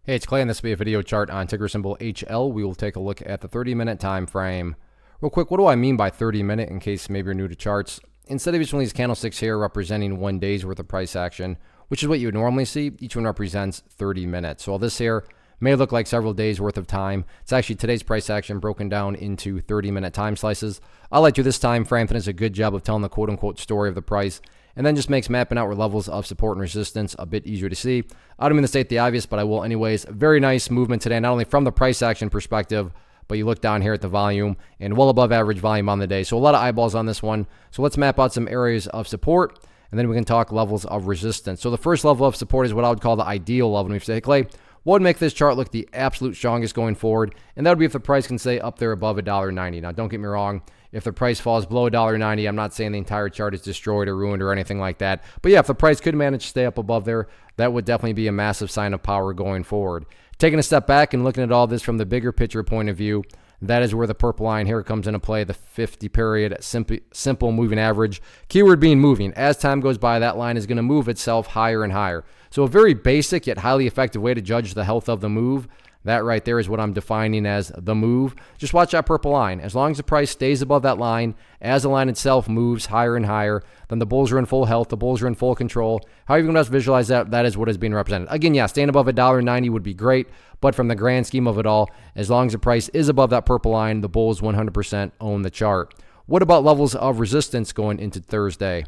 Hey, it's Clay, and this will be a video chart on ticker symbol HL. We will take a look at the 30-minute time frame. Real quick, what do I mean by 30-minute in case maybe you're new to charts? Instead of each one of these candlesticks here representing 1 day's worth of price action, which is what you would normally see, each one represents 30 minutes. So all this here may look like several days worth of time. It's actually today's price action broken down into 30-minute time slices. I like to this time frame that does a good job of telling the quote-unquote story of the price, and then just makes mapping out where levels of support and resistance a bit easier to see. I don't mean to state the obvious, but I will anyways. Very nice movement today, not only from the price action perspective, but you look down here at the volume and well above average volume on the day. So a lot of eyeballs on this one. So let's map out some areas of support, and then we can talk levels of resistance. So the first level of support is what I would call the ideal level. And we say, hey, Clay, what would make this chart look the absolute strongest going forward? And that would be if the price can stay up there above $1.90. Now, don't get me wrong. If the price falls below $1.90, I'm not saying the entire chart is destroyed or ruined or anything like that. But yeah, if the price could manage to stay up above there, that would definitely be a massive sign of power going forward. Taking a step back and looking at all this from the bigger picture point of view, that is where the purple line here comes into play, the 50-period simple moving average. Keyword being moving. As time goes by, that line is going to move itself higher and higher. So a very basic yet highly effective way to judge the health of the move. That right there is what I'm defining as the move. Just watch that purple line. As long as the price stays above that line, as the line itself moves higher and higher, then the bulls are in full health, the bulls are in full control. However you can best visualize that, that is what is being represented. Again, yeah, staying above $1.90 would be great, but from the grand scheme of it all, as long as the price is above that purple line, the bulls 100% own the chart. What about levels of resistance going into Thursday?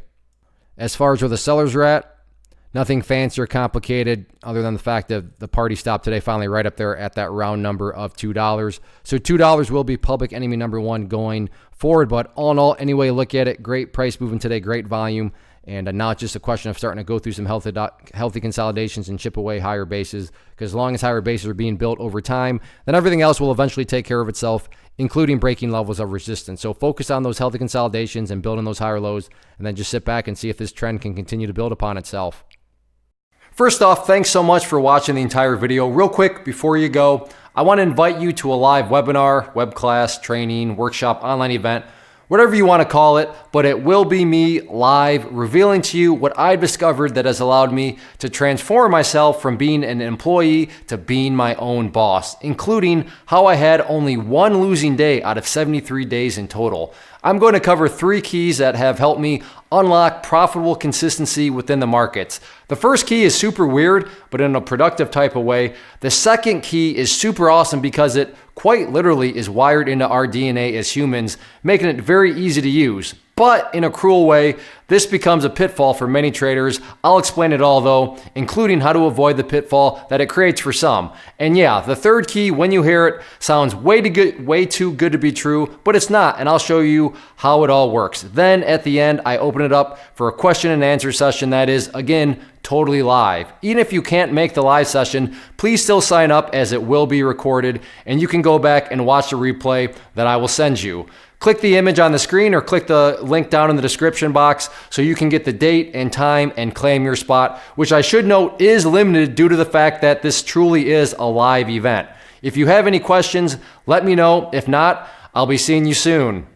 As far as where the sellers are at, nothing fancy or complicated other than the fact that the party stopped today finally right up there at that round number of $2. So $2 will be public enemy number one going forward. But all in all, any way you look at it, great price moving today, great volume. And now it's just a question of starting to go through some healthy consolidations and chip away higher bases. Because as long as higher bases are being built over time, then everything else will eventually take care of itself, including breaking levels of resistance. So focus on those healthy consolidations and building those higher lows, and then just sit back and see if this trend can continue to build upon itself. First off, thanks so much for watching the entire video. Real quick, before you go, I want to invite you to a live webinar, web class, training, workshop, online event, whatever you want to call it, but it will be me live revealing to you what I've discovered that has allowed me to transform myself from being an employee to being my own boss, including how I had only one losing day out of 73 days in total. I'm going to cover 3 keys that have helped me unlock profitable consistency within the markets. The first key is super weird, but in a productive type of way. The second key is super awesome because it quite literally is wired into our DNA as humans, making it very easy to use. But in a cruel way, this becomes a pitfall for many traders. I'll explain it all though, including how to avoid the pitfall that it creates for some. And yeah, the third key, when you hear it, sounds way too good to be true, but it's not, and I'll show you how it all works. Then at the end, I open it up for a question and answer session that is, again, totally live. Even if you can't make the live session, please still sign up as it will be recorded, and you can go back and watch the replay that I will send you. Click the image on the screen or click the link down in the description box so you can get the date and time and claim your spot, which I should note is limited due to the fact that this truly is a live event. If you have any questions, let me know. If not, I'll be seeing you soon.